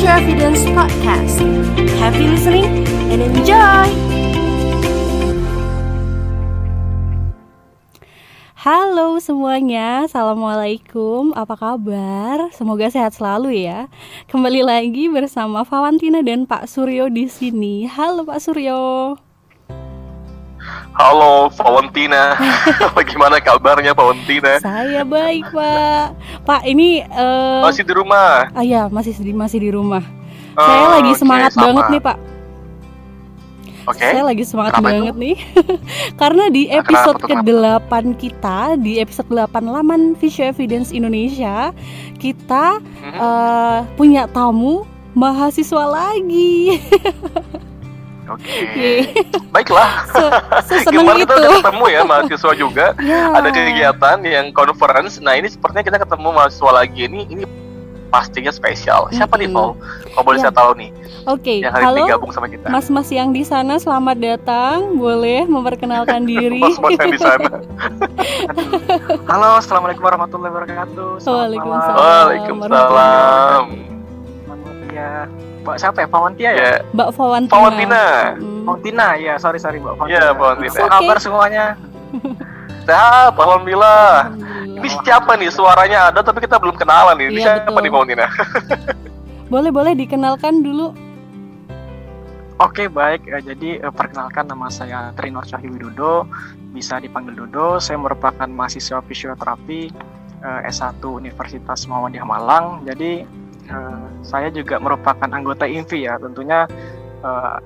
Future Evidence Podcast. Happy listening and enjoy! Halo semuanya, Assalamualaikum, apa kabar? Semoga sehat selalu ya. Kembali lagi bersama Valentina dan Pak Suryo di sini. Halo Pak Suryo. Halo Valentina, bagaimana kabarnya Valentina? Saya baik Pak. Pak ini masih di rumah? Iya masih di rumah. Saya lagi semangat banget nih Pak. Saya lagi semangat banget nih karena di episode ke-8 kita, di episode 8 Laman Future Evidence Indonesia, kita punya tamu mahasiswa lagi. Oke. Baiklah. Seneng Kemarin itu. kita udah ketemu ya mahasiswa juga. Ya. Ada kegiatan yang conference. Nah ini sepertinya kita ketemu mahasiswa lagi. Ini pastinya spesial. Siapa nih Paul? Kalau boleh saya tahu nih. Oke. Yang hari Halo, ini gabung sama kita. Mas-mas yang di sana, selamat datang. Boleh memperkenalkan diri. Mas-mas yang di sana. Halo, assalamualaikum warahmatullahi wabarakatuh. Waalaikumsalam. Waalaikumsalam. Ya, Mbak siapa ya? Valentia ya? Mbak Valentina. Valentina. Valentina, ya sorry Mbak Valentina. Iya, Valentina. Apa kabar semuanya? Sehat, alhamdulillah. Ini siapa nih? Suaranya ada tapi kita belum kenalan nih. Ini Iya, siapa betul. nih Valentina? Boleh dikenalkan dulu. Oke, baik. Jadi perkenalkan, nama saya Trinor Cahyo Widodo, bisa dipanggil Dodo. Saya merupakan mahasiswa fisioterapi S1 Universitas Muhammadiyah Malang. Jadi saya juga merupakan anggota IMFI ya. Tentunya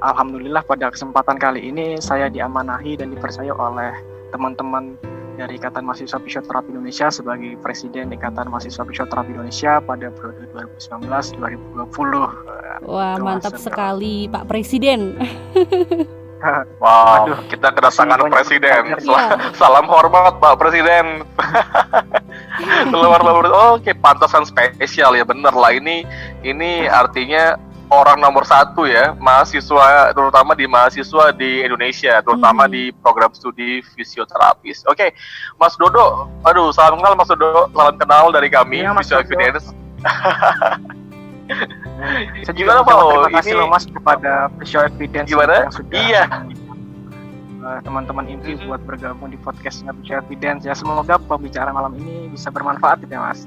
alhamdulillah pada kesempatan kali ini saya diamanahi dan dipercaya oleh teman-teman dari Ikatan Mahasiswa Fisioterapi Indonesia sebagai Presiden Ikatan Mahasiswa Fisioterapi Indonesia pada periode 2019-2020. Wah, mantap sekali Pak Presiden. Wow, kita kedatangan Presiden. Salam hormat Pak Presiden. Oke, pantasan spesial ya, bener lah. Ini artinya orang nomor 1 ya, mahasiswa, terutama di mahasiswa di Indonesia, terutama di program studi fisioterapis. Oke, Mas Dodo, salam kenal Mas Dodo, salam kenal dari kami, Iya, Mas Physio Dodo. Evidence. Saya Gimana, juga Pak? terima kasih Ini- loh Mas kepada Physio Evidence Gimana? yang sudah Iya. teman-teman IMFI buat bergabung di podcastnya Physio Evidence ya. Semoga pembicaraan malam ini bisa bermanfaat ya Mas.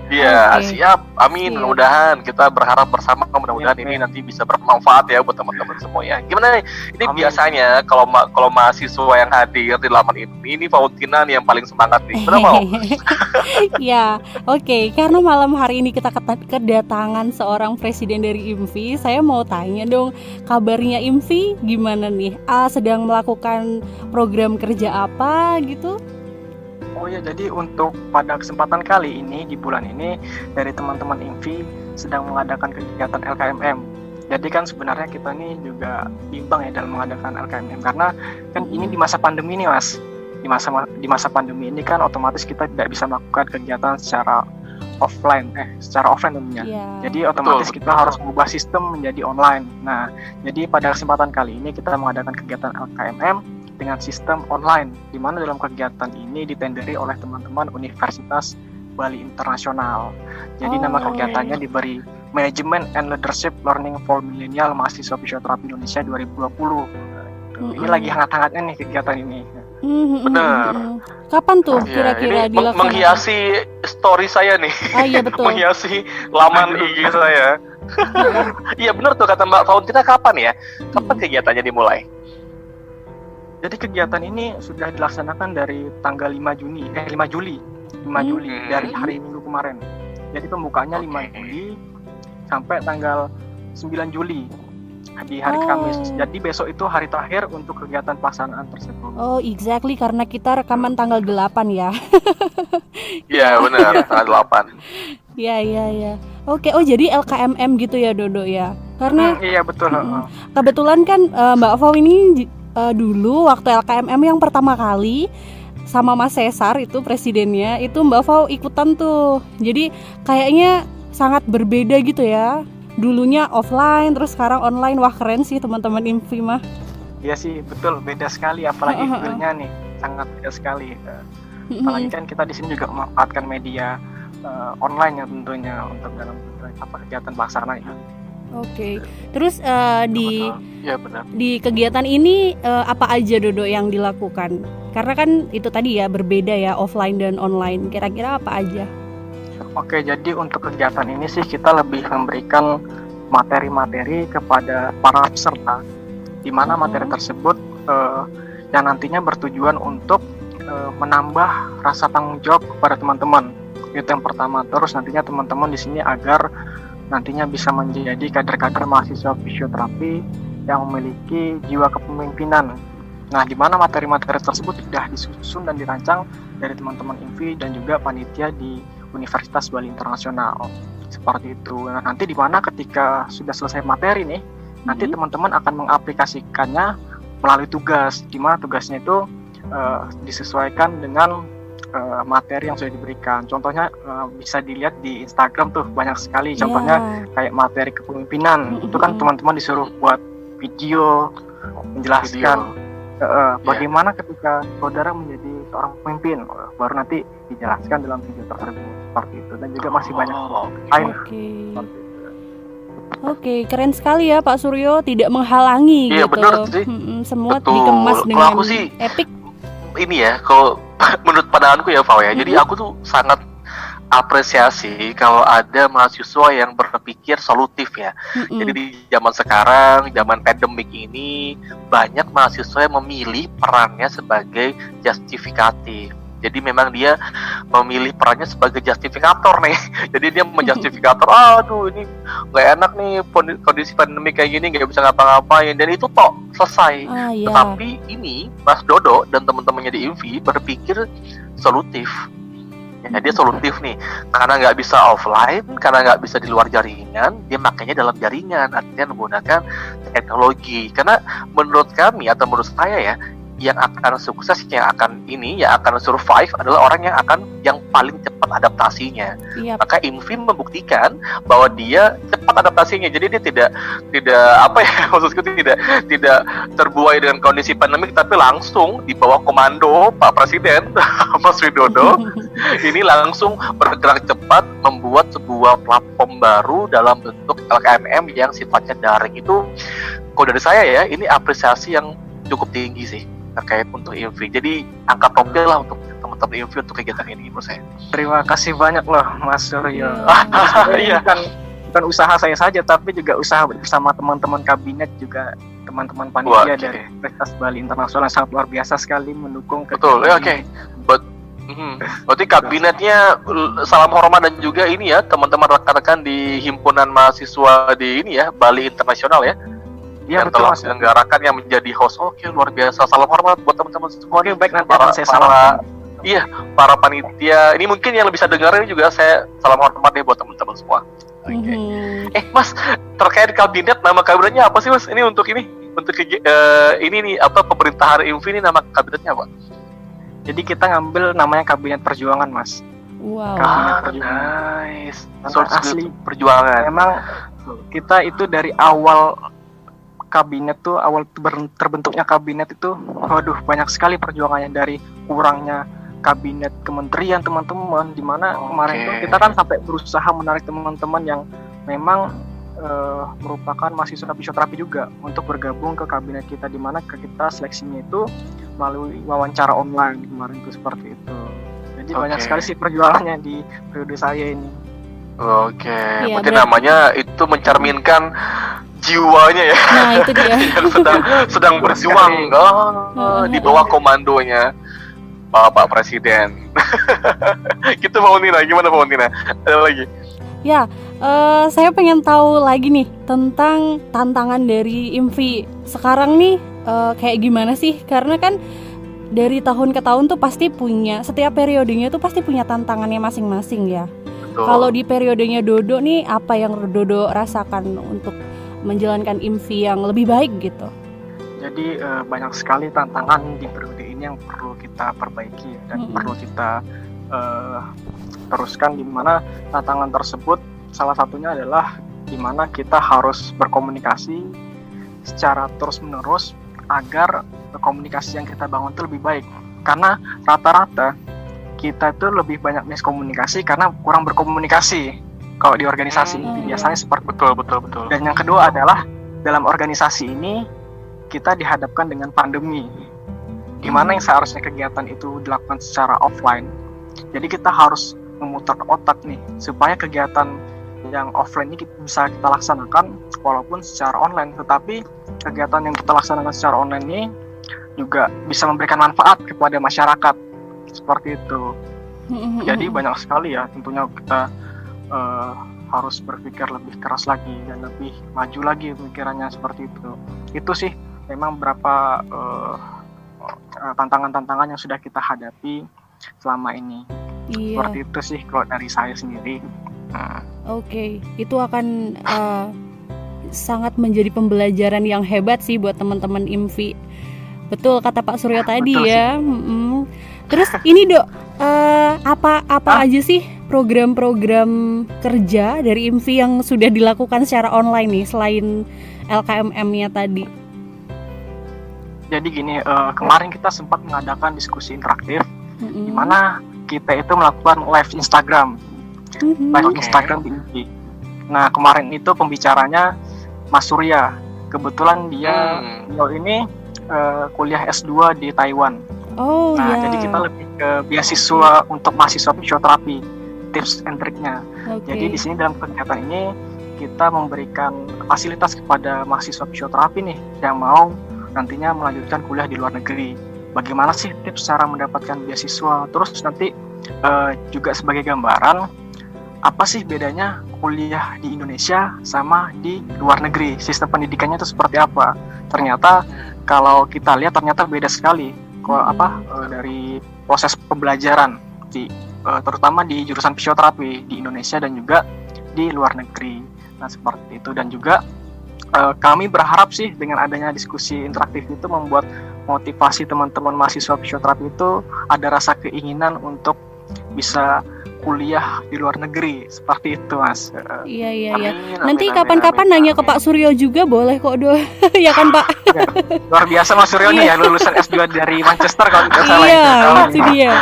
Iya, Oke. siap. Amin. Siap. Mudah-mudahan kita berharap bersama, mudah-mudahan Iya, ini iya. nanti bisa bermanfaat ya buat teman-teman semua ya. Gimana nih? Ini Amin. biasanya kalau mahasiswa yang hadir di laman ini Valentina nih yang paling semangat nih. Benar mau? Ya, oke. Karena malam hari ini kita kedatangan seorang presiden dari IMFI, saya mau tanya dong, kabarnya IMFI gimana nih? Sedang melakukan program kerja apa gitu? Oh ya, jadi untuk pada kesempatan kali ini di bulan ini dari teman-teman IMFI sedang mengadakan kegiatan LKMM. Jadi kan sebenarnya kita ini juga bimbang ya dalam mengadakan LKMM karena kan ini di masa pandemi nih Mas. Di masa pandemi ini kan otomatis kita tidak bisa melakukan kegiatan secara offline tentunya. Ya. Jadi otomatis Betul. kita harus mengubah sistem menjadi online. Nah, jadi pada kesempatan kali ini kita mengadakan kegiatan LKMM dengan sistem online, di mana dalam kegiatan ini ditenderi oleh teman-teman Universitas Bali Internasional. Jadi nama kegiatannya diberi Management and Leadership Learning for Millennial Mahasiswa Fisioterapi Indonesia 2020. Ini lagi hangat-hangatnya nih kegiatan ini. Benar. Kapan tuh Ya, kira-kira ini dilaksanakan? menghiasi story saya nih. Iya betul. Menghiasi laman IG saya. Iya benar tuh kata Mbak Valentina, kapan ya? Kapan kegiatannya dimulai? Jadi kegiatan ini sudah dilaksanakan dari tanggal 5 Juli dari hari Minggu kemarin. Jadi pembukaannya 5 Juli sampai tanggal 9 Juli di hari Kamis. Jadi besok itu hari terakhir untuk kegiatan pelaksanaan tersebut. Oh, exactly, karena kita rekaman tanggal 8 ya. Iya benar, tanggal 8. Iya. Oke, jadi LKMM gitu ya Dodo ya. Karena Iya betul. kebetulan kan Mbak Fau ini dulu waktu LKMM yang pertama kali sama Mas Cesar itu presidennya, itu Mbak Fau ikutan tuh. Jadi kayaknya sangat berbeda gitu ya. Dulunya offline terus sekarang online. Wah, keren sih teman-teman IMFI mah. Iya sih, betul, beda sekali, apalagi feel-nya nih sangat beda sekali. Apalagi kan kita di sini juga memanfaatkan media online ya tentunya untuk dalam kegiatan pelaksanaan ya. Oke. Terus di Ya benar. di kegiatan ini apa aja Dodo yang dilakukan? Karena kan itu tadi ya berbeda ya offline dan online. Kira-kira apa aja? Oke, jadi untuk kegiatan ini sih kita lebih memberikan materi-materi kepada para peserta, di mana materi tersebut yang nantinya bertujuan untuk menambah rasa tanggung jawab kepada teman-teman. Itu yang pertama. Terus nantinya teman-teman di sini agar nantinya bisa menjadi kader-kader mahasiswa fisioterapi yang memiliki jiwa kepemimpinan. Nah, di mana materi-materi tersebut sudah disusun dan dirancang dari teman-teman INVI dan juga panitia di Universitas Bali Internasional. Seperti itu. Nah, nanti di mana ketika sudah selesai materi nih, nanti teman-teman akan mengaplikasikannya melalui tugas, di mana tugasnya itu disesuaikan dengan materi yang sudah diberikan. Contohnya bisa dilihat di Instagram tuh banyak sekali. Contohnya kayak materi kepemimpinan, itu kan teman-teman disuruh buat video menjelaskan bagaimana ketika saudara menjadi seorang pemimpin, baru nanti dijelaskan dalam video tersebut seperti itu. Dan juga masih banyak lain. Oke, keren sekali ya Pak Suryo, tidak menghalangi Iya, gitu. benar sih. Semua Betul. dikemas Kalau dengan aku sih, epic. Ini ya, kalau menurut pandanganku ya Fau ya, jadi aku tuh sangat apresiasi kalau ada mahasiswa yang berpikir solutif ya. Jadi di zaman sekarang, zaman pandemik ini, banyak mahasiswa yang memilih perannya sebagai justifikatif. Jadi memang dia memilih perannya sebagai justifikator nih. Jadi dia menjustifikator, aduh ini nggak enak nih kondisi pandemi kayak gini, nggak bisa ngapa-ngapain. Dan itu toh selesai. Tetapi ini Mas Dodo dan teman-temannya di INVI berpikir solutif. Ya, dia solutif nih, karena nggak bisa offline, karena nggak bisa di luar jaringan, dia makanya dalam jaringan, artinya menggunakan teknologi. Karena menurut kami atau menurut saya ya, yang akan sukses, yang akan survive adalah orang yang paling cepat adaptasinya. Maka INVI membuktikan bahwa dia cepat adaptasinya. Jadi dia tidak maksudku tidak terbuai dengan kondisi pandemik, tapi langsung di bawah komando Pak Presiden Mas Widodo ini langsung bergerak cepat membuat sebuah platform baru dalam bentuk LKMM yang sifatnya daring. Itu kalau dari saya ya, ini apresiasi yang cukup tinggi sih terkait untuk INVI. Jadi angkat topi lah untuk teman-teman INVI untuk kegiatan ini menurut saya. Terima kasih banyak loh Mas Suryo. Iya. Bukan usaha saya saja, tapi juga usaha bersama teman-teman kabinet, juga teman-teman panitia dari Universitas Bali Internasional, sangat luar biasa sekali mendukung. Betul, oke. Berarti kabinetnya salam hormat, dan juga ini ya teman-teman rekan-rekan di himpunan mahasiswa di ini ya Bali Internasional ya. Iya, yang telah menyelenggarakan, yang menjadi host. Oke, luar biasa. Salam hormat buat teman-teman semua. Oke, baik, nanti akan saya salam. Iya, para panitia. Ini mungkin yang bisa dengerin juga, saya salam hormat ya buat teman-teman semua. Oke. Mas, terkait kabinet, nama kabinetnya apa sih Mas? Ini untuk ini nih apa, pemerintahan INVI ini nama kabinetnya apa? Jadi kita ngambil namanya Kabinet Perjuangan, Mas. Wow. Kabinet Perjuangan. Nice. Asli perjuangan. Memang kita itu dari awal kabinet tuh, awal terbentuknya kabinet itu, waduh, banyak sekali perjuangannya. Dari kurangnya kabinet kementerian teman-teman, dimana kemarin tuh kita kan sampai berusaha menarik teman-teman yang memang merupakan mahasiswa fisioterapi juga untuk bergabung ke kabinet kita, dimana kita seleksinya itu melalui wawancara online kemarin tuh, seperti itu. Jadi banyak sekali sih perjuangannya di periode saya ini. Berarti namanya itu mencerminkan jiwanya ya. Nah, itu dia. Yang sedang berjuang di bawah komandonya Bapak Presiden. Gitu Mbak Untina, gimana Mbak Untina? Ada lagi? Ya, saya pengen tahu lagi nih tentang tantangan dari INVI sekarang nih, kayak gimana sih? Karena kan dari tahun ke tahun tuh pasti punya, setiap periodenya tuh pasti punya tantangannya masing-masing ya. Kalau di periodenya Dodo nih, apa yang Dodo rasakan untuk menjalankan INVI yang lebih baik gitu? Jadi banyak sekali tantangan di periode ini yang perlu kita perbaiki dan perlu kita teruskan, di mana tantangan tersebut salah satunya adalah di mana kita harus berkomunikasi secara terus-menerus agar komunikasi yang kita bangun itu lebih baik. Karena rata-rata kita itu lebih banyak miskomunikasi karena kurang berkomunikasi. kalau di organisasi biasanya seperti betul. Dan yang kedua adalah dalam organisasi ini kita dihadapkan dengan pandemi, di mana yang seharusnya kegiatan itu dilakukan secara offline. Jadi kita harus memutar otak nih supaya kegiatan yang offline ini bisa kita laksanakan walaupun secara online. Tetapi kegiatan yang kita laksanakan secara online ini juga bisa memberikan manfaat kepada masyarakat, seperti itu. Jadi banyak sekali ya, tentunya kita harus berpikir lebih keras lagi dan lebih maju lagi pemikirannya, seperti itu. Itu sih memang beberapa tantangan-tantangan yang sudah kita hadapi selama ini. Seperti itu sih kalau dari saya sendiri. Oke, itu akan sangat menjadi pembelajaran yang hebat sih buat teman-teman IMFI. Betul kata Pak Suryo tadi ya. Terus ini Dok, apa aja sih program-program kerja dari IMFI yang sudah dilakukan secara online nih selain LKMM-nya tadi? Jadi gini, kemarin kita sempat mengadakan diskusi interaktif di mana kita itu melakukan live Instagram, Instagram di IMFI. Nah kemarin itu pembicaranya Mas Surya. Kebetulan dia ini kuliah S2 di Taiwan. Jadi kita lebih ke beasiswa untuk mahasiswa fisioterapi, tips and triknya. Jadi di sini dalam kegiatan ini kita memberikan fasilitas kepada mahasiswa fisioterapi nih yang mau nantinya melanjutkan kuliah di luar negeri. Bagaimana sih tips cara mendapatkan beasiswa? Terus nanti juga sebagai gambaran apa sih bedanya kuliah di Indonesia sama di luar negeri? Sistem pendidikannya itu seperti apa? Ternyata kalau kita lihat ternyata beda sekali. Dari proses pembelajaran terutama di jurusan fisioterapi di Indonesia dan juga di luar negeri. Nah seperti itu, dan juga kami berharap sih dengan adanya diskusi interaktif itu membuat motivasi teman-teman mahasiswa fisioterapi itu ada rasa keinginan untuk bisa kuliah di luar negeri, seperti itu Mas. Iya. Nanti kapan-kapan nanya ke Pak Suryo juga boleh kok Do. Ya kan Pak? Ya, luar biasa Mas Suryo nih ya, lulusan S2 dari Manchester kalau tidak salah. Iya, itu dia.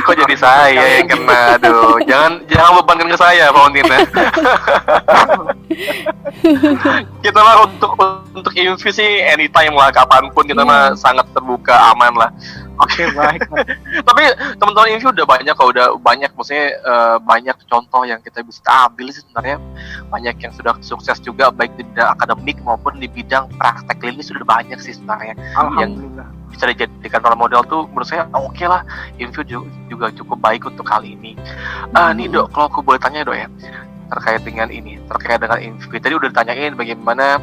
Kok jadi saya yang kena? Aduh, jangan bebankan ke saya Pak Undina. Kita mah untuk IMFI sih anytime lah, kapanpun kita mah sangat terbuka, aman lah. Oke, baik. Tapi teman-teman IMFI udah banyak maksudnya banyak contoh yang kita bisa ambil sih sebenarnya. Banyak yang sudah sukses juga baik di bidang akademik maupun di bidang praktek klinis, sudah banyak sih sebenarnya. Alhamdulillah. Yang bisa dijadikan role model tuh menurut saya oke lah. IMFI juga cukup baik untuk kali ini. Nih Dok, kalau aku boleh tanya Dok ya, terkait dengan IMFI. Tadi udah ditanyain bagaimana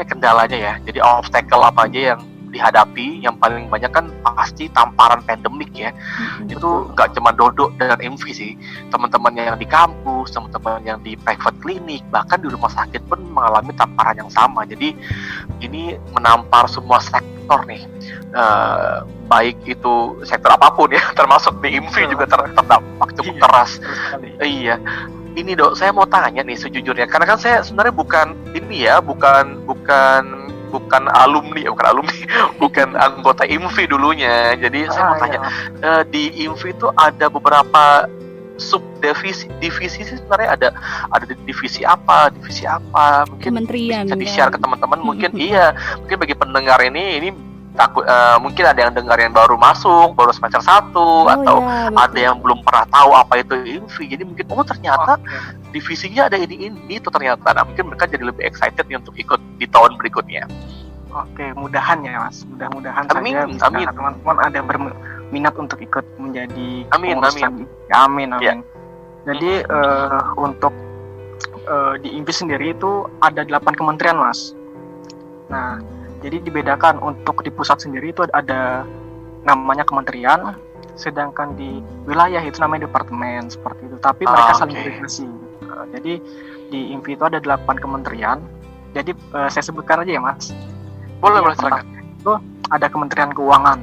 kendalanya ya. Jadi obstacle apa aja yang dihadapi. Yang paling banyak kan pasti tamparan pandemik ya. Itu nggak cuma Dodo dan IMFI sih, teman-teman yang di kampus, teman-teman yang di private clinic, bahkan di rumah sakit pun mengalami tamparan yang sama. Jadi ini menampar semua sektor nih, baik itu sektor apapun ya, termasuk di IMFI juga terdampak cukup keras. Iya. Ini Dok, saya mau tanya nih sejujurnya, karena kan saya sebenarnya bukan anggota IMFI dulunya. Jadi saya mau tanya, di IMFI itu ada beberapa divisi sih sebenarnya, ada divisi apa mungkin kementerian bisa di-share ke teman-teman mungkin. Mungkin bagi pendengar ini takut mungkin ada yang dengar yang baru masuk, baru semester 1 atau ada yang belum pernah tahu apa itu IMFI. Jadi mungkin ternyata divisinya ada ini itu ternyata. Nah, mungkin mereka jadi lebih excited nih untuk ikut di tahun berikutnya. Oke, mudahan ya Mas. Mudahan saja bisa teman-teman ada berminat untuk ikut menjadi pengurus. Amin. Ya. Jadi untuk di IMFI sendiri itu ada 8 kementerian Mas. Nah, jadi dibedakan untuk di pusat sendiri itu ada namanya kementerian, sedangkan di wilayah itu namanya departemen, seperti itu. Tapi mereka saling berintegrasi. Jadi di IMFI itu ada 8 kementerian. Jadi saya sebutkan aja ya Mas. Boleh silakan. Itu ada Kementerian Keuangan,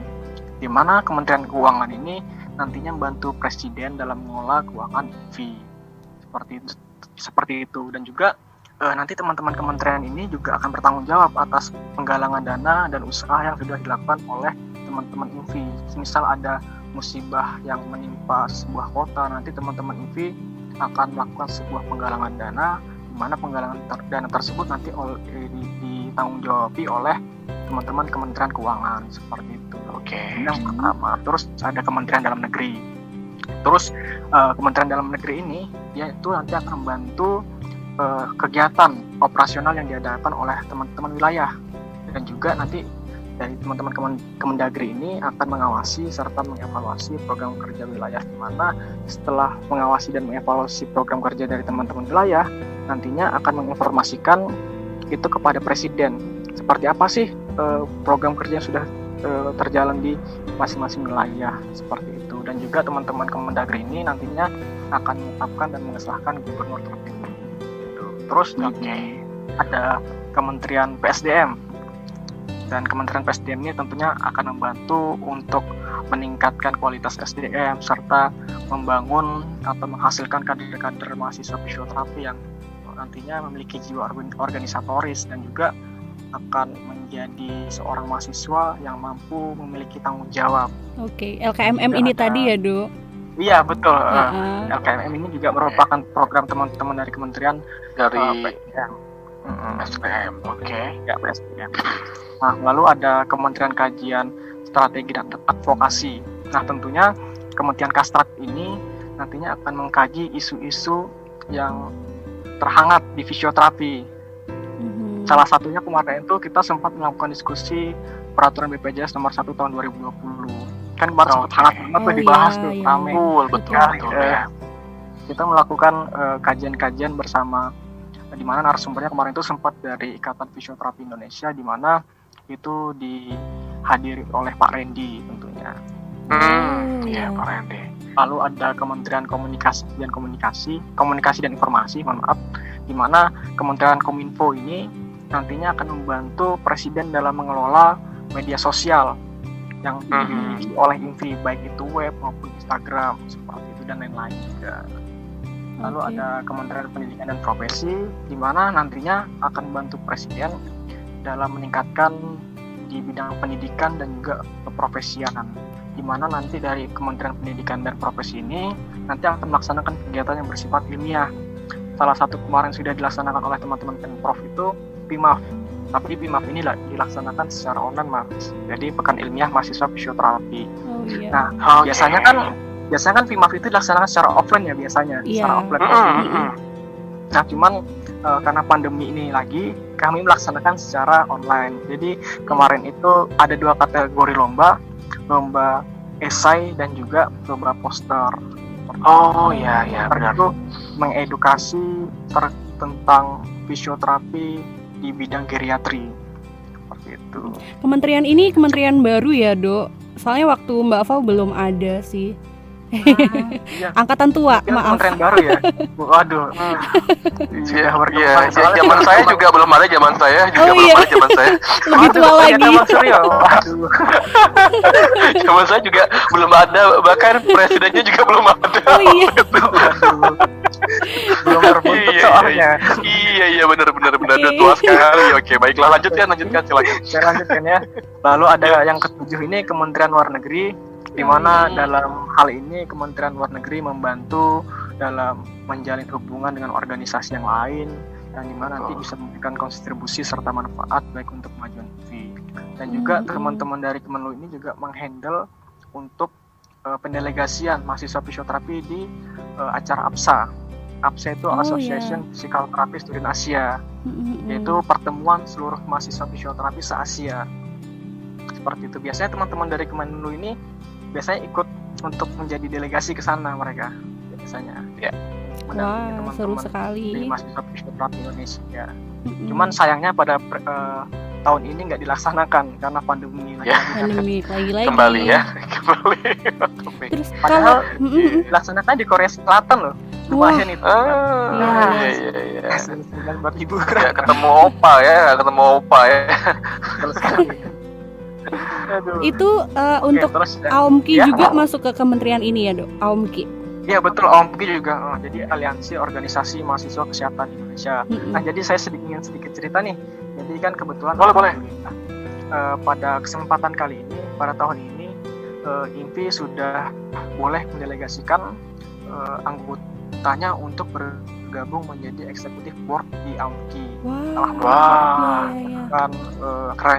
di mana Kementerian Keuangan ini nantinya membantu Presiden dalam mengelola keuangan IMFI. Seperti itu. Dan juga nanti teman-teman kementerian ini juga akan bertanggung jawab atas penggalangan dana dan usaha yang sudah dilakukan oleh teman-teman IMFI. Misal ada musibah yang menimpa sebuah kota, nanti teman-teman INVI akan melakukan sebuah penggalangan dana, di mana penggalangan dana tersebut nanti ditanggung-jawabi oleh teman-teman Kementerian Keuangan, seperti itu. Oke. Yang pertama. Terus ada Kementerian Dalam Negeri. Terus Kementerian Dalam Negeri ini dia itu nanti akan membantu kegiatan operasional yang diadakan oleh teman-teman wilayah, dan juga nanti dari teman-teman Kemendagri ini akan mengawasi serta mengevaluasi program kerja wilayah, di mana setelah mengawasi dan mengevaluasi program kerja dari teman-teman wilayah, nantinya akan menginformasikan itu kepada Presiden. Seperti apa sih program kerja yang sudah terjalan di masing-masing wilayah, seperti itu. Dan juga teman-teman Kemendagri ini nantinya akan menetapkan dan mengesahkan gubernur terpilih. Terus ada Kementerian PSDM. Dan Kementerian PSDM ini tentunya akan membantu untuk meningkatkan kualitas SDM serta membangun atau menghasilkan kader-kader mahasiswa fisioterapi yang nantinya memiliki jiwa organisatoris dan juga akan menjadi seorang mahasiswa yang mampu memiliki tanggung jawab. Oke, LKMM ini tadi ya, Dok? Iya, betul. LKMM ini juga merupakan program teman-teman dari Kementerian Dari PSDM. SPM. Oke. Ya, PSDM. Nah, lalu ada Kementerian Kajian Strategi dan Advokasi. Nah, tentunya Kementerian Kastrat ini nantinya akan mengkaji isu-isu yang terhangat di fisioterapi. Salah satunya kemarin itu kita sempat melakukan diskusi peraturan BPJS nomor 1 tahun 2020. Kan kemarin sempat hangat banget dibahas tuh, rame. Betul. Ya. Kita melakukan kajian-kajian bersama, di mana narasumbernya kemarin itu sempat dari Ikatan Fisioterapi Indonesia, di mana itu dihadiri oleh Pak Randy tentunya. Iya, Pak Randy. Lalu ada Kementerian Komunikasi dan Informasi, di mana Kementerian Kominfo ini nantinya akan membantu Presiden dalam mengelola media sosial yang dimiliki oleh INVI, baik itu web maupun Instagram, seperti itu dan lain-lain juga. Lalu ada Kementerian Pendidikan dan Profesi, di mana nantinya akan membantu Presiden dalam meningkatkan di bidang pendidikan dan juga keprofesianan, di mana nanti dari Kementerian Pendidikan dan Profesi ini nanti akan melaksanakan kegiatan yang bersifat ilmiah. Salah satu kemarin sudah dilaksanakan oleh teman-teman Pemprov itu PIMAF, tapi PIMAF ini dilaksanakan secara online, Mas. Jadi Pekan Ilmiah Mahasiswa Fisioterapi. Nah, biasanya kan PIMAF itu dilaksanakan secara offline ya biasanya, secara offline. Nah, cuman karena pandemi ini lagi, kami melaksanakan secara online. Jadi kemarin itu ada 2 kategori lomba esai dan juga lomba poster. Iya, benar. Itu mengedukasi tentang fisioterapi di bidang geriatri. Seperti itu. Kementerian ini kementerian baru ya, Dok? Soalnya waktu Mbak Fau belum ada sih. Iya. Angkatan tua, maaf. Kementerian baru ya. Waduh. Iya, zaman saya juga belum ada, zaman saya. Lebih tua lagi. Waduh. Zaman saya juga belum ada, bahkan presidennya juga belum ada. Oh iya. Belum terbentuk soalnya. Iya, benar. Udah tua sekali. Oke, baiklah, lanjutkan silakan. Saya lanjutkan ya. Lalu ada yang ketujuh ini Kementerian Luar Negeri, di mana dalam hal ini Kementerian Luar Negeri membantu dalam menjalin hubungan dengan organisasi yang lain, yang dimana nanti bisa memberikan kontribusi serta manfaat baik untuk kemajuan INVI. Dan juga teman-teman dari Kemenlu ini juga menghandle untuk pendelegasian mahasiswa fisioterapi di acara APSA. APSA itu Association Physical Therapy Student Asia, yaitu pertemuan seluruh mahasiswa fisioterapi se-Asia. Seperti itu. Biasanya teman-teman dari Kemenlu ini biasanya ikut untuk menjadi delegasi ke sana mereka biasanya. Ya. Wah, seru sekali. Dari mahasiswa fisioterapi Indonesia. Cuman sayangnya pada tahun ini nggak dilaksanakan karena pandemi lagi. Pandemi lagi. Kembali. Terus padahal dilaksanakan di Korea Selatan loh. Lumayan itu. Iya. Buat liburan. Ya, ketemu opa ya. Itu untuk AOMKI juga masuk ke kementerian ini ya, Dok? AOMKI. Iya betul, AOMKI juga. Jadi Aliansi Organisasi Mahasiswa Kesehatan Indonesia. Nah, jadi saya ingin sedikit cerita nih. Jadi kan kebetulan boleh. Pada kesempatan kali ini, pada tahun ini IMFI sudah boleh mendelegasikan anggotanya untuk bergabung menjadi eksekutif board di AMKI. Wah. Kan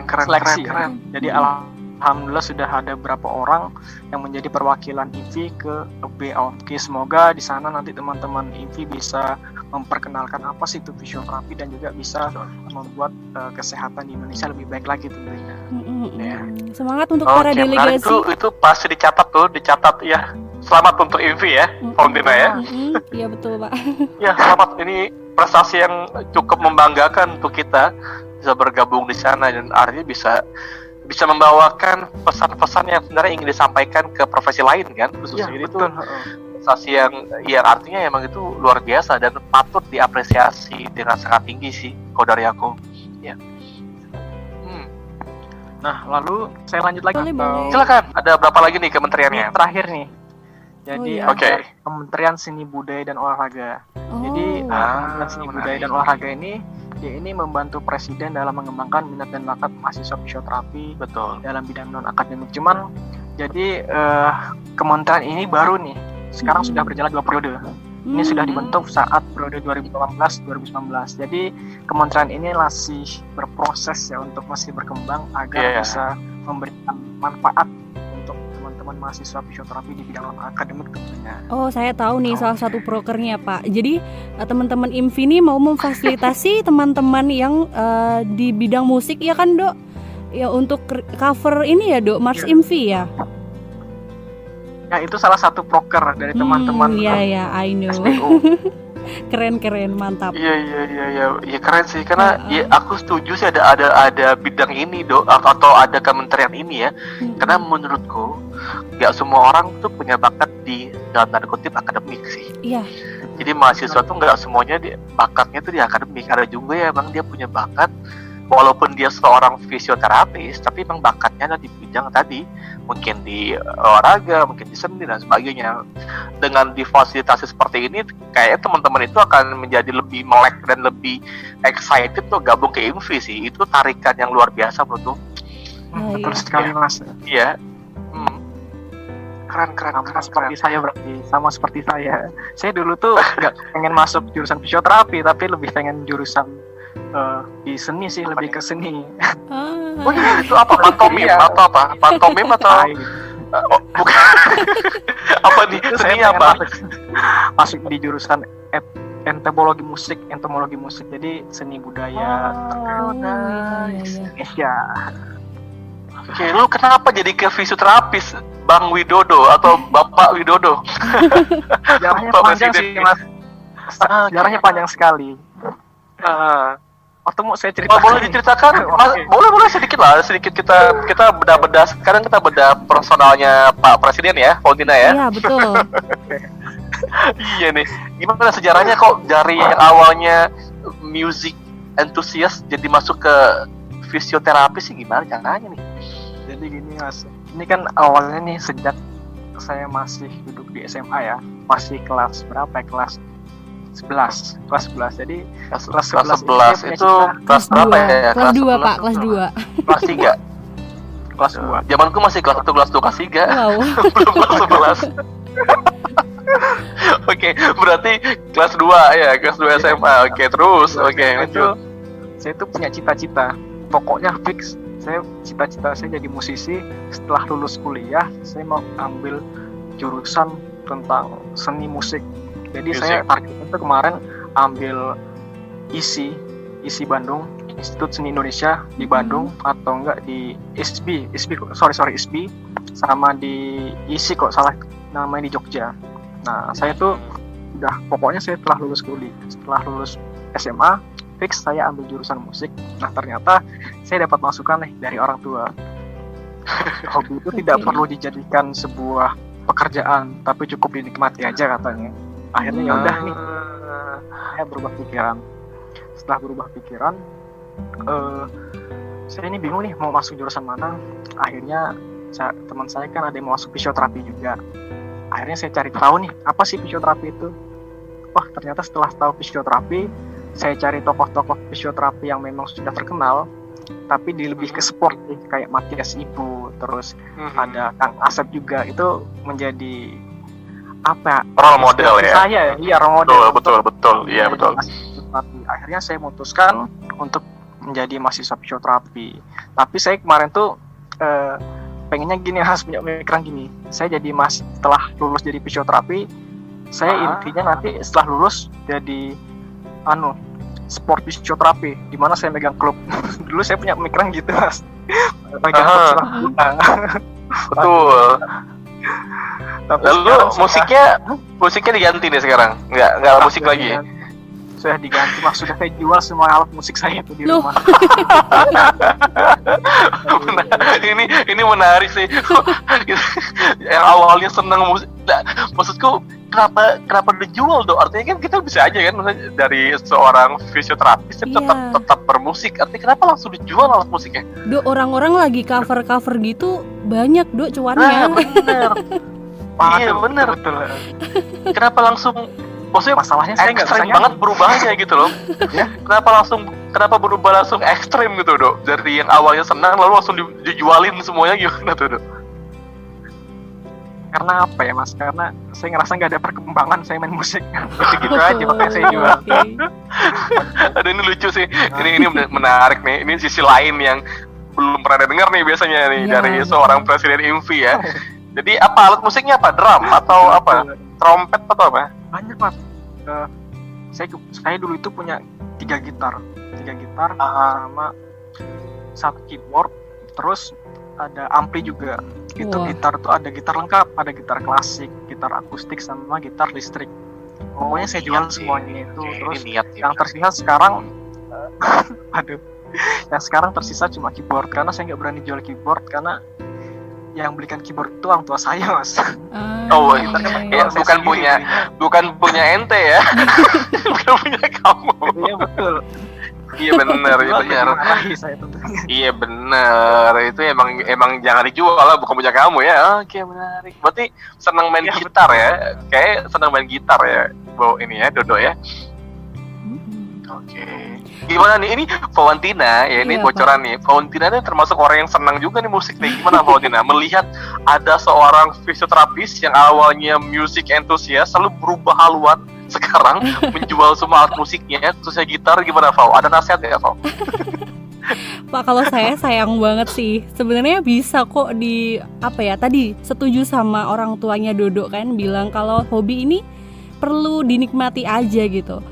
Keren. seleksi ya. Jadi alhamdulillah sudah ada beberapa orang yang menjadi perwakilan IMFI ke BAMKI. Semoga di sana nanti teman-teman IMFI bisa memperkenalkan apa sih itu fisioterapi dan juga bisa membuat kesehatan di Indonesia lebih baik lagi tentunya. Ya. Semangat untuk para delegasi. Itu pasti dicatat ya. Selamat untuk IMFI ya, Valentina ya. Iya betul Pak. Ya selamat, ini prestasi yang cukup membanggakan untuk kita bisa bergabung di sana dan artinya bisa membawakan pesan-pesan yang sebenarnya ingin disampaikan ke profesi lain kan, khususnya Ya, itu prestasi yang artinya emang itu luar biasa dan patut diapresiasi dengan sangat tinggi sih kalau dari aku. Ya. Nah, lalu saya lanjut lagi. Boleh. Silakan. Ada berapa lagi nih kementeriannya? Ini terakhir nih. Jadi iya. ada Kementerian Seni Budaya dan Olahraga. Jadi Kementerian Seni Budaya dan Olahraga ini dia ini membantu presiden dalam mengembangkan minat dan bakat mahasiswa fisioterapi dalam bidang non akademik. Cuman jadi kementerian ini baru nih. Sekarang sudah berjalan 2 periode. Ini sudah dibentuk saat periode 2018-2019. Jadi kementerian ini masih berproses ya untuk masih berkembang agar bisa memberikan manfaat untuk teman-teman mahasiswa fisioterapi di bidang non akademik tentunya. Oh, saya tahu nih salah satu prokernya Pak. Jadi teman-teman IMFI ini mau memfasilitasi teman-teman yang di bidang musik ya kan Dok? Ya untuk cover ini ya Dok, Mars IMFI ya. Ya itu salah satu proker dari teman-teman. Iya, I know. Keren, mantap. Iya, keren sih karena ya aku setuju sih ada bidang ini Dok atau ada kementerian ini ya. Karena menurutku nggak semua orang tuh punya bakat di dalam tanda kutip akademik sih. Iya. Jadi mahasiswa tuh nggak semuanya bakatnya tuh di akademik. Ada juga ya emang dia punya bakat walaupun dia seorang fisioterapis, tapi memang bakatnya ada di bidang tadi, mungkin di olahraga, mungkin di seni dan sebagainya. Dengan difasilitasi seperti ini, kayaknya teman-teman itu akan menjadi lebih melek dan lebih excited tuh gabung ke IMFI sih. Itu tarikan yang luar biasa menurutku. Betul sekali Mas. Iya. Keren. Seperti saya berarti, sama seperti saya. Saya dulu tuh nggak pengen masuk jurusan fisioterapi, tapi lebih pengen jurusan di seni sih, lebih ke seni. Oh iya, itu apa? Pantomim atau apa? Pantomim atau bukan? Apa nih? Seni apa? Masuk di jurusan entomologi musik. Jadi seni budaya Indonesia. Oke, lu kenapa jadi ke fisioterapis, Bang Widodo atau Bapak Widodo? Sejarahnya panjang sih Mas. Sejarahnya panjang sekali. Waktu mau saya cerita. Boleh diceritakan? Boleh sedikit kita bedah. Sekarang kita bedah personalnya Pak Presiden ya, Valentina ya. Iya betul. Iya nih. Gimana sejarahnya kok dari yang awalnya music enthusiast jadi masuk ke fisioterapi sih, gimana caranya nih? Jadi gini Mas, ini kan awalnya nih sejak saya masih duduk di SMA ya, masih kelas berapa ya? Kelas 11. Jadi kelas 11 itu kelas berapa ya? Kelas 2 Pak, kelas 2. Kelas 3. Kelas 2. Zamanku masih kelas 1, kelas 2, kelas 3. Wow. Belum kelas 11. Oke, berarti kelas 2 ya, kelas 2 SMA. Oke, terus. Oke, lanjut. Saya tuh punya cita-cita. Pokoknya fix cita-cita saya jadi musisi. Setelah lulus kuliah, saya mau ambil jurusan tentang seni musik. Jadi saya targetnya itu kemarin ambil ISI Bandung, Institut Seni Indonesia di Bandung, atau enggak di ISBI, sama di ISI kok salah namanya, di Jogja. Nah saya tuh pokoknya saya setelah lulus SMA fix saya ambil jurusan musik. Nah ternyata saya dapat masukan nih dari orang tua. Hobi itu tidak perlu dijadikan sebuah pekerjaan, tapi cukup dinikmati aja katanya. Akhirnya ya udah nih, saya berubah pikiran. Setelah berubah pikiran, saya ini bingung nih mau masuk jurusan mana. Akhirnya teman saya kan ada yang mau masuk fisioterapi juga. Akhirnya saya cari tahu nih apa sih fisioterapi itu. Wah ternyata setelah tahu fisioterapi, saya cari tokoh-tokoh fisioterapi yang memang sudah terkenal. tapi di lebih ke sport nih, kayak Matias Ibu, terus ada Kang Asep juga, itu menjadi apa? Role model ya. Saya, iya role model. Betul, iya betul. Akhirnya saya memutuskan untuk menjadi mahasiswa fisioterapi. Tapi saya kemarin tuh pengennya gini, harus punya pemikiran gini. Saya jadi setelah lulus jadi fisioterapi, saya intinya nanti setelah lulus jadi sport fisioterapi, di mana saya megang klub. Dulu saya punya pemikiran gitu, Mas. Megang klub sepak bola. Betul. Lalu musiknya diganti nih sekarang, nggak musik lagi. Sudah diganti, Mas. Sudah saya jual semua alat musik saya itu di rumah. Ini menarik sih. Yang awalnya senang musik, maksudku kenapa dijual dong? Artinya kan kita bisa aja kan, dari seorang fisioterapis tetap bermusik. Artinya kenapa langsung dijual alat musiknya? Dok, orang-orang lagi cover gitu banyak, Dok, cuannya. Bener. Iya bener. Betul. Kenapa langsung? Maksudnya masalahnya saya nggak ekstrim banget berubahnya gitu loh. Ya? Kenapa berubah langsung ekstrim gitu, Dok? Dari yang awalnya senang lalu langsung dijualin semuanya gimana tuh, Dok? Karena apa ya, Mas? Karena saya ngerasa nggak ada perkembangan saya main musik. Gitu aja makanya saya jual. Aduh, ini lucu sih. Ini menarik nih. Ini sisi lain yang belum pernah dengar nih biasanya nih dari seorang presiden IMFI ya. Jadi apa alat musiknya, apa? Drum atau apa? Trompet atau apa? Banyak, Mas. Saya dulu itu punya 3 gitar sama 1 keyboard, terus ada ampli juga. Itu gitar tuh ada gitar lengkap, ada gitar klasik, gitar akustik, sama gitar listrik. Pokoknya saya jual semuanya itu. Terus yang tersisa sekarang yang sekarang tersisa cuma keyboard, karena saya nggak berani jual keyboard karena yang belikan keyboard itu orang tua saya, Mas. Bukan punya ente ya. Bukan punya kamu. Iya betul. Iya benar. Iya benar. Itu emang jangan dijual lah, bukan punya kamu ya. Oke, menarik. Berarti senang main gitar ya? Kayak senang main gitar ya. Ini ya, Dodo ya. Oke. Gimana nih, ini Valentina ya, ini bocoran nih. Valentina ini termasuk orang yang senang juga nih musik nih. Gimana Valentina melihat ada seorang fisioterapis yang awalnya musik entusias lalu berubah haluan sekarang menjual semua alat musiknya, terus gitar, gimana Val? Ada nasihat ya Val? Pak, kalau saya sayang banget sih. Sebenarnya bisa kok tadi setuju sama orang tuanya Dodo kan, bilang kalau hobi ini perlu dinikmati aja gitu.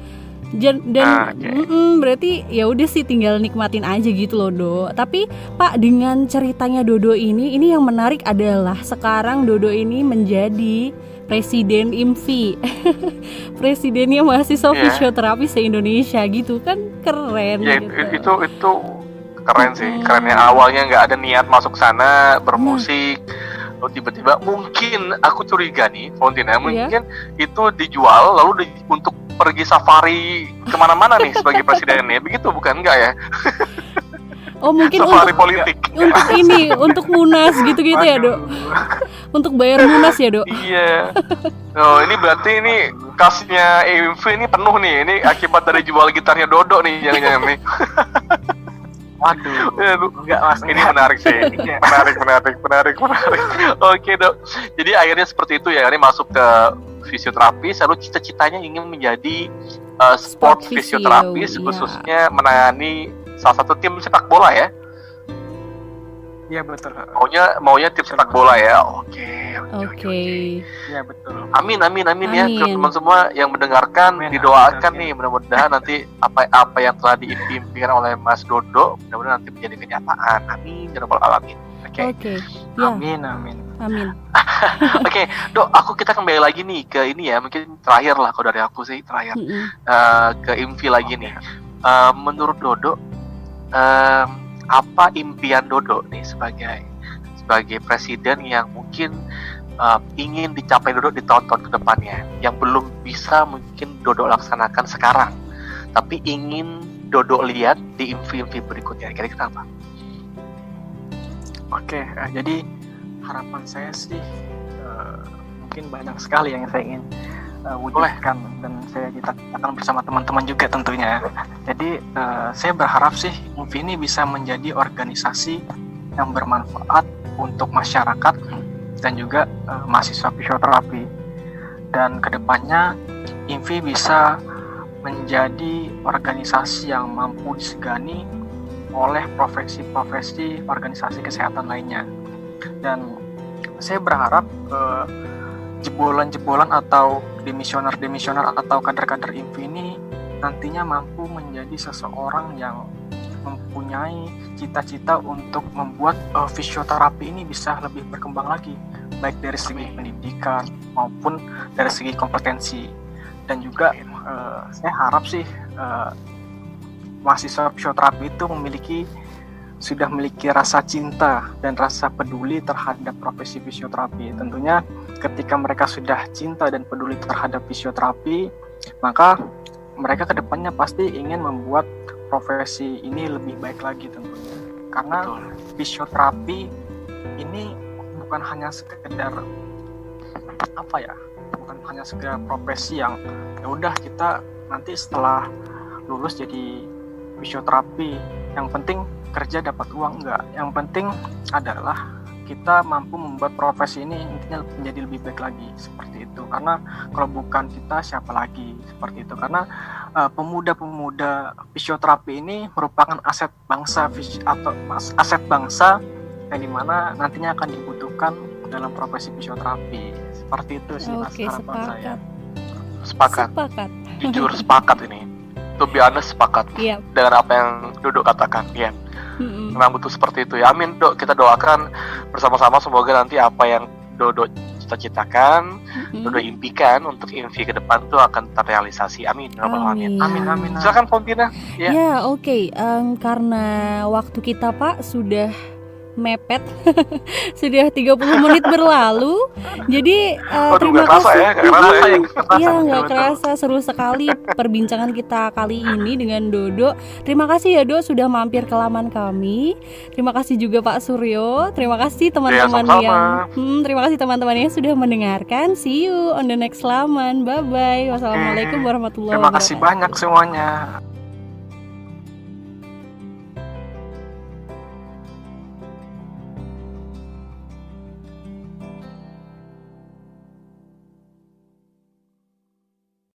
Berarti ya udah sih, tinggal nikmatin aja gitu loh, Do. Tapi Pak, dengan ceritanya Dodo ini yang menarik adalah sekarang Dodo ini menjadi presiden IMFI. Presidennya mahasiswa fisioterapi se-Indonesia gitu kan, keren ya, gitu. Itu keren sih. Kerennya awalnya nggak ada niat masuk sana bermusik. Lalu tiba-tiba mungkin aku curiga nih, Valentina, mungkin itu dijual lalu untuk pergi safari kemana-mana nih sebagai presidennya, begitu bukan? Enggak ya? Oh mungkin safari politik. Untuk Munas gitu-gitu ya, Dok? Untuk bayar Munas ya, Dok? Iya. Oh, ini berarti ini kasnya IMFI ini penuh nih. Ini akibat dari jual gitarnya Dodo nih, jangan-jangan nih. Waduh, enggak, Mas. Ini menarik sih. Menarik. Oke, Dok. Jadi akhirnya seperti itu ya. Ini masuk ke fisioterapis, lalu cita-citanya ingin menjadi sport fisioterapis, khususnya menangani salah satu tim sepak bola ya. Iya betul. Maunya tim sepak bola ya. Oke. Iya betul. Amin ya, teman-teman semua yang mendengarkan, didoakan nih, mudah-mudahan nanti apa yang telah diimpikan oleh Mas Dodo mudah-mudahan nanti menjadi kenyataan. Amin ya rabbal alamin. Oke. Ya. Amin. Oke, Dok, kita kembali lagi nih ke ini ya, mungkin terakhir lah kalau dari aku sih, terakhir ke IMFI lagi nih. Menurut Dodo, apa impian Dodo nih sebagai presiden yang mungkin ingin dicapai Dodo di tahun-tahun kedepannya, yang belum bisa mungkin Dodo laksanakan sekarang, tapi ingin Dodo lihat di IMFI berikutnya, kira-kira apa? Oke, jadi harapan saya sih mungkin banyak sekali yang saya ingin wujudkan dan kita akan bersama teman-teman juga tentunya. Jadi saya berharap sih INFI ini bisa menjadi organisasi yang bermanfaat untuk masyarakat dan juga mahasiswa fisioterapi. Dan kedepannya INFI bisa menjadi organisasi yang mampu disegani oleh profesi-profesi organisasi kesehatan lainnya. Dan saya berharap jebolan-jebolan atau demisioner atau kader-kader INFI ini nantinya mampu menjadi seseorang yang mempunyai cita-cita untuk membuat fisioterapi ini bisa lebih berkembang lagi, baik dari segi pendidikan maupun dari segi kompetensi. Dan juga saya harap sih mahasiswa fisioterapi itu sudah memiliki rasa cinta dan rasa peduli terhadap profesi fisioterapi. Tentunya ketika mereka sudah cinta dan peduli terhadap fisioterapi, maka mereka kedepannya pasti ingin membuat profesi ini lebih baik lagi tentunya. Karena fisioterapi ini bukan hanya sekedar bukan hanya sekedar profesi yang ya udah kita nanti setelah lulus jadi fisioterapi, yang penting kerja dapat uang, enggak. Yang penting adalah kita mampu membuat profesi ini intinya menjadi lebih baik lagi, seperti itu. Karena kalau bukan kita siapa lagi, seperti itu. Karena pemuda-pemuda fisioterapi ini merupakan aset bangsa atau aset bangsa yang dimana nantinya akan dibutuhkan dalam profesi fisioterapi. Seperti itu sih Mas, harapan saya. Sepakat. Jujur sepakat ini. To be honest, sepakat dengan apa yang Dodok katakan. Ya. Memang butuh seperti itu ya. Amin, Dok. Kita doakan bersama-sama semoga nanti apa yang Dodok cita-citakan, Dodok impikan untuk INFI ke depan tuh akan terrealisasi. Amin. Amin. Silakan Fontina. Ya, oke. Karena waktu kita Pak sudah mepet sudah 30 menit berlalu, jadi terima kasih nggak kerasa seru sekali perbincangan kita kali ini dengan Dodo. Terima kasih ya Dok sudah mampir ke laman kami. Terima kasih juga Pak Suryo. Terima kasih teman-teman terima kasih teman-teman yang sudah mendengarkan. See you on the next laman. Bye bye. Wassalamualaikum warahmatullahi wabarakatuh. Terima kasih banyak semuanya.